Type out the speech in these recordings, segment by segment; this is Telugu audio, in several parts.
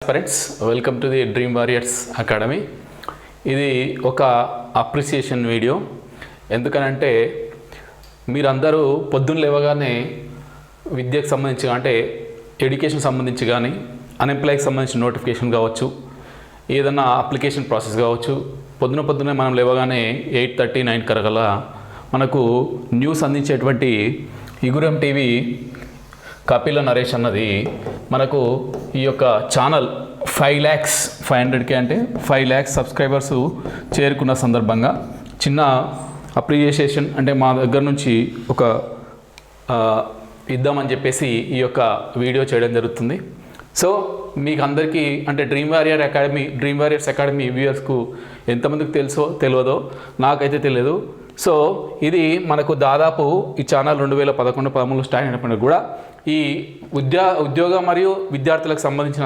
Friends, welcome to the dream warriors academy. ఇది ఒక అప్రిసియేషన్ వీడియో. ఎందుకనంటే మీరందరూ పొద్దున్న లేవగానే విద్యకు సంబంధించి అంటే ఎడ్యుకేషన్ సంబంధించి కానీ అన్ఎంప్లాయ్కి సంబంధించిన నోటిఫికేషన్ కావచ్చు, ఏదన్నా అప్లికేషన్ ప్రాసెస్ కావచ్చు, పొద్దున్నే మనం లేవగానే 8:30, 9 కరగల మనకు న్యూస్ అందించేటువంటి ఇగురం టీవీ కపిల నరేష్ అన్నది మనకు ఈ యొక్క ఛానల్ 5,500,000 అంటే 5,00,000 సబ్స్క్రైబర్స్ చేరుకున్న సందర్భంగా చిన్న అప్రిషియేషన్ అంటే మా దగ్గర నుంచి ఒక ఇద్దామని చెప్పేసి ఈ యొక్క వీడియో చేయడం జరుగుతుంది. సో మీకు అందరికీ అంటే డ్రీమ్ వారియర్స్ అకాడమీ వ్యూయర్స్కు ఎంతమందికి తెలుసో తెలియదో నాకైతే తెలియదు. సో ఇది మనకు దాదాపు ఈ ఛానల్ 2011-13 స్టార్ట్ అయినప్పటికీ కూడా ఈ ఉద్యోగ మరియు విద్యార్థులకు సంబంధించిన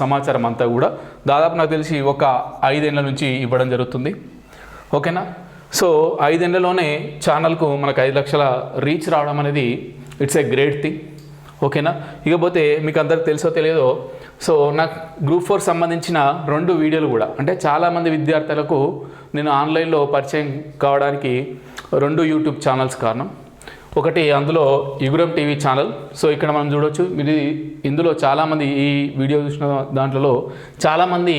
సమాచారం అంతా కూడా దాదాపు నాకు తెలిసి ఒక 5 ఏళ్ల నుంచి ఇవ్వడం జరుగుతుంది. ఓకేనా? సో 5 ఏళ్లలోనే ఛానల్కు మనకు 5 లక్షల రీచ్ రావడం అనేది ఇట్స్ ఏ గ్రేట్ థింగ్. ఓకేనా? ఇకపోతే మీకు అందరికి తెలుసో తెలియదో, సో నాకు గ్రూప్ 4 సంబంధించిన 2 వీడియోలు కూడా అంటే చాలామంది విద్యార్థులకు నేను ఆన్లైన్లో పరిచయం కావడానికి 2 యూట్యూబ్ ఛానల్స్ కారణం. ఒకటి అందులో ఇగురం టీవీ ఛానల్. సో ఇక్కడ మనం చూడవచ్చు, ఇది ఇందులో చాలామంది ఈ వీడియో చూసిన దాంట్లో చాలామంది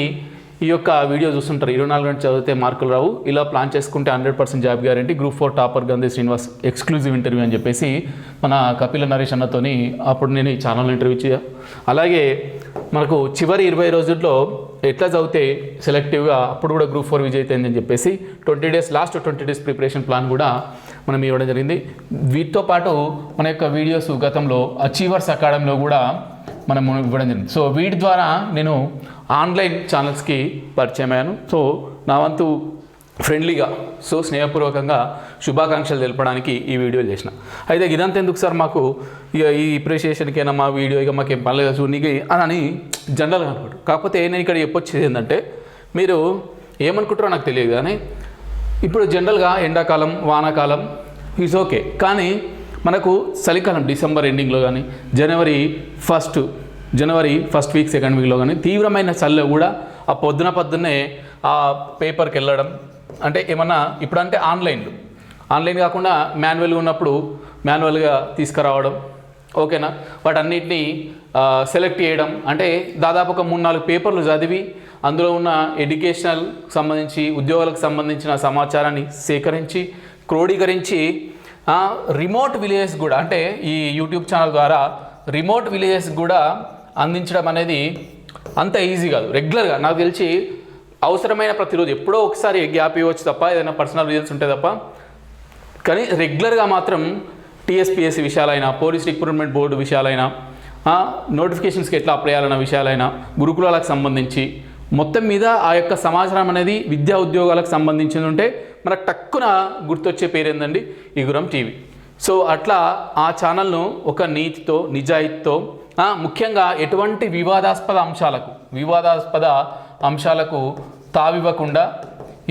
ఈ యొక్క వీడియో చూస్తుంటారు. 24 గంటలు చదివితే మార్కులు రావు, ఇలా ప్లాన్ చేసుకుంటే 100% job guarantee, group 4 topper Gandhi Srinivas exclusive interview అని చెప్పేసి మన కపిల నరేష్ అన్నతోని అప్పుడు నేను ఈ ఛానల్ ఇంటర్వ్యూ ఇచ్చా. అలాగే మనకు చివరి 20 రోజుల్లో ఎట్లా చదివితే సెలెక్టివ్గా అప్పుడు కూడా గ్రూప్ 4 విజయ్ అయిందని చెప్పేసి 20 days last 20 days preparation plan కూడా మనం ఇవ్వడం జరిగింది. వీటితో పాటు మన యొక్క వీడియోస్ గతంలో అచీవర్స్ అకాడమీలో కూడా మనం ఇవ్వడం జరిగింది. సో వీటి ద్వారా నేను ఆన్లైన్ ఛానల్స్కి పరిచయం అయ్యాను. సో నా వంతు ఫ్రెండ్లీగా స్నేహపూర్వకంగా శుభాకాంక్షలు తెలపడానికి ఈ వీడియోలు చేసిన. అయితే ఇదంతా ఎందుకు సార్ మాకు ఇక ఈ అప్రిషియేషన్కైనా మా వీడియో ఇక మాకేం పర్లేదు చూడనికి అని జనరల్గా అనుకుంటారు. కాకపోతే నేను ఇక్కడ చెప్పొచ్చేది ఏంటంటే, మీరు ఏమనుకుంటారో నాకు తెలియదు కానీ ఇప్పుడు జనరల్గా ఎండాకాలం, వానాకాలం ఈజ్ ఓకే, కానీ మనకు చలికాలం డిసెంబర్ ఎండింగ్లో కానీ జనవరి ఫస్ట్ వీక్ సెకండ్ వీక్లో కానీ తీవ్రమైన చలిలో కూడా ఆ పొద్దున్నే ఆ పేపర్కి వెళ్ళడం అంటే ఏమన్నా ఇప్పుడంటే ఆన్లైన్ కాకుండా మాన్యువల్గా ఉన్నప్పుడు మాన్యువల్గా తీసుకురావడం. ఓకేనా? వాటన్నిటిని సెలెక్ట్ చేయడం అంటే దాదాపు ఒక 3-4 పేపర్లు చదివి అందులో ఉన్న ఎడ్యుకేషనల్ సంబంధించి ఉద్యోగాలకు సంబంధించిన సమాచారాన్ని సేకరించి క్రోడీకరించి రిమోట్ విలేజెస్ కూడా అంటే ఈ యూట్యూబ్ ఛానల్ ద్వారా రిమోట్ విలేజెస్ కూడా అందించడం అనేది అంత ఈజీ కాదు. రెగ్యులర్గా నాకు తెలిసి అవసరమైన ప్రతిరోజు ఎప్పుడో ఒకసారి గ్యాప్ ఇవ్వచ్చు తప్ప, ఏదైనా పర్సనల్ రీజన్స్ ఉంటే తప్ప, కానీ రెగ్యులర్గా మాత్రం టీఎస్పీఎస్సీ విషయాలైనా, పోలీస్ రిక్రూట్మెంట్ బోర్డు విషయాలైనా, నోటిఫికేషన్స్కి ఎట్లా అప్లై చేయాలన్న విషయాలైనా, గురుకులాలకు సంబంధించి మొత్తం మీద ఆ యొక్క సమాచారం అనేది విద్యా ఉద్యోగాలకు సంబంధించింది ఉంటే మనకు టక్కున గుర్తొచ్చే పేరు ఏందండి, ఇగురం టీవీ. సో అట్లా ఆ ఛానల్ను ఒక నీతితో నిజాయితీతో ముఖ్యంగా ఎటువంటి వివాదాస్పద అంశాలకు తావివ్వకుండా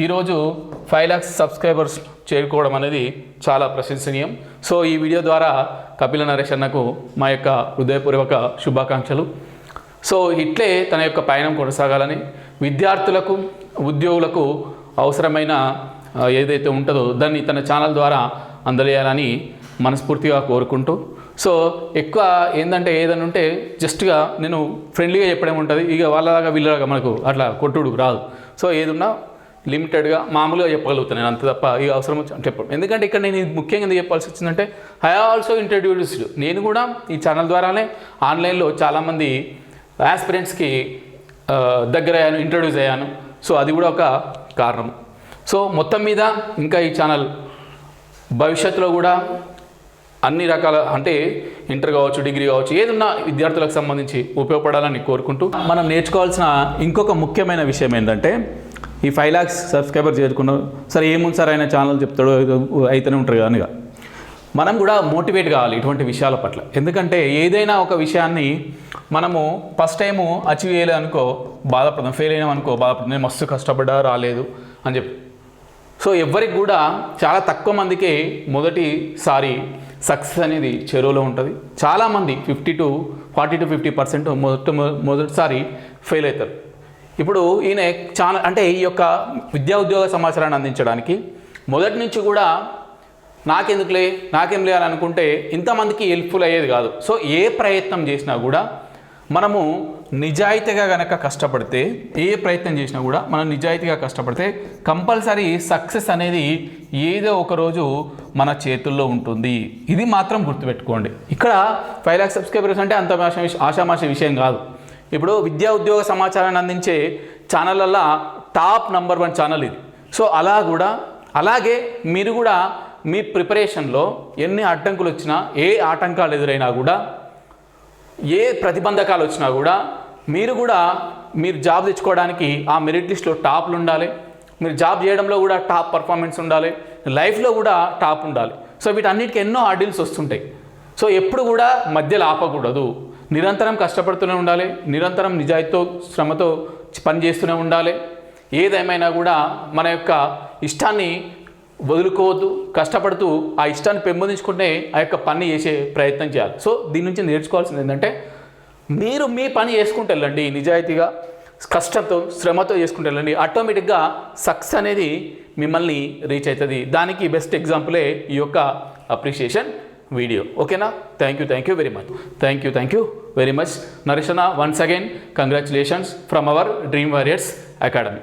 ఈరోజు 5,00,000 సబ్స్క్రైబర్స్ చేరుకోవడం అనేది చాలా ప్రశంసనీయం. సో ఈ వీడియో ద్వారా కపిల నరేష్ అన్నకు మా యొక్క హృదయపూర్వక శుభాకాంక్షలు. సో ఇట్లే తన యొక్క పయనం కొనసాగాలని, విద్యార్థులకు ఉద్యోగులకు అవసరమైన ఏదైతే ఉంటుందో దాన్ని తన ఛానల్ ద్వారా అందజేయాలని మనస్ఫూర్తిగా కోరుకుంటూ, సో ఎక్కువ ఏంటంటే ఏదైనా ఉంటే జస్ట్గా నేను ఫ్రెండ్లీగా చెప్పడం ఉంటుంది. ఇక వాళ్ళలాగా వీళ్ళలాగా మనకు అట్లా కొట్టుడు రాదు. సో ఏదున్నా లిమిటెడ్గా మామూలుగా చెప్పగలుగుతాను నేను, అంత తప్ప ఇక అవసరం చెప్పడం. ఎందుకంటే ఇక్కడ నేను ముఖ్యంగా ఎందుకు చెప్పాల్సి వచ్చిందంటే, ఐ ఆల్సో ఇంట్రడ్యూస్డ్, నేను కూడా ఈ ఛానల్ ద్వారానే ఆన్లైన్లో చాలామంది ఆస్పిరెంట్స్కి దగ్గర అయ్యాను, ఇంట్రడ్యూస్ అయ్యాను. సో అది కూడా ఒక కారణం. సో మొత్తం మీద ఇంకా ఈ ఛానల్ భవిష్యత్తులో కూడా అన్ని రకాల అంటే ఇంటర్ కావచ్చు, డిగ్రీ కావచ్చు, ఏదున్నా విద్యార్థులకు సంబంధించి ఉపయోగపడాలని కోరుకుంటూ, మనం నేర్చుకోవాల్సిన ఇంకొక ముఖ్యమైన విషయం ఏంటంటే, ఈ 5,00,000 సబ్స్క్రైబర్ చేరుకున్నారు సరే, ఏముంది సార్ ఆయన ఛానల్ చెప్తాడు అయితేనే ఉంటారు కానీ మనం కూడా మోటివేట్ కావాలి ఇటువంటి విషయాల పట్ల. ఎందుకంటే ఏదైనా ఒక విషయాన్ని మనము ఫస్ట్ టైము అచీవ్ చేయలేదు అనుకో బాధపడదాం, ఫెయిల్ అయినాం అనుకో బాధపడదాం, నేను మస్తు కష్టపడ్డా రాలేదు అని చెప్పి. సో ఎవరికి కూడా చాలా తక్కువ మందికి మొదటిసారి సక్సెస్ అనేది చెరువులో ఉంటుంది. చాలామంది 40 to 50% మొదటిసారి ఫెయిల్ అవుతారు. ఇప్పుడు ఈయన చాలా అంటే ఈ యొక్క విద్యా ఉద్యోగ సమాచారాన్ని అందించడానికి మొదటి నుంచి కూడా నాకెందుకులే నాకేం లే అని అనుకుంటే ఇంతమందికి హెల్ప్ఫుల్ అయ్యేది కాదు. సో ఏ ప్రయత్నం చేసినా కూడా మనము నిజాయితీగా కనుక కష్టపడితే, ఏ ప్రయత్నం చేసినా కూడా మనం నిజాయితీగా కష్టపడితే కంపల్సరీ సక్సెస్ అనేది ఏదో ఒక రోజు మన చేతుల్లో ఉంటుంది. ఇది మాత్రం గుర్తుపెట్టుకోండి. ఇక్కడ 5 lakhs సబ్స్క్రైబర్స్ అంటే అంత ఆషామాషి విషయం కాదు. ఇప్పుడు విద్యా ఉద్యోగ సమాచారాన్ని అందించే ఛానళ్ళల్లో టాప్ నంబర్ 1 ఛానల్ ఇది. సో అలాగే మీరు కూడా మీ ప్రిపరేషన్లో ఎన్ని అడ్డంకులు వచ్చినా, ఏ ఆటంకాలు ఎదురైనా కూడా, ఏ ప్రతిబంధకాలు వచ్చినా కూడా మీరు జాబ్ తెచ్చుకోవడానికి ఆ మెరిట్ లిస్ట్లో టాప్లు ఉండాలి. మీరు జాబ్ చేయడంలో కూడా టాప్ పర్ఫార్మెన్స్ ఉండాలి. లైఫ్లో కూడా టాప్ ఉండాలి. సో వీటన్నిటికీ ఎన్నో ఆర్డిల్స్ వస్తుంటాయి. సో ఎప్పుడు కూడా మధ్యలో ఆపకూడదు. నిరంతరం కష్టపడుతూనే ఉండాలి. నిరంతరం నిజాయితీతో శ్రమతో పని చేస్తూనే ఉండాలి. ఏదేమైనా కూడా మన యొక్క ఇష్టాన్ని వదులుకోవద్దు. కష్టపడుతూ ఆ ఇష్టాన్ని పెంపొందించుకుంటే ఆ యొక్క పని చేసే ప్రయత్నం చేయాలి. సో దీని నుంచి నేర్చుకోవాల్సింది ఏంటంటే మీరు మీ పని చేసుకుంటూ వెళ్ళండి. నిజాయితీగా కష్టంతో శ్రమతో చేసుకుంటూ వెళ్ళండి. ఆటోమేటిక్గా సక్సెస్ అనేది మిమ్మల్ని రీచ్ అవుతుంది. దానికి బెస్ట్ ఎగ్జాంపులే ఈ యొక్క అప్రిషియేషన్ వీడియో. ఓకేనా? Thank you very much. Thank you very much. Naresh అన్న, once again congratulations from our dream warriors academy.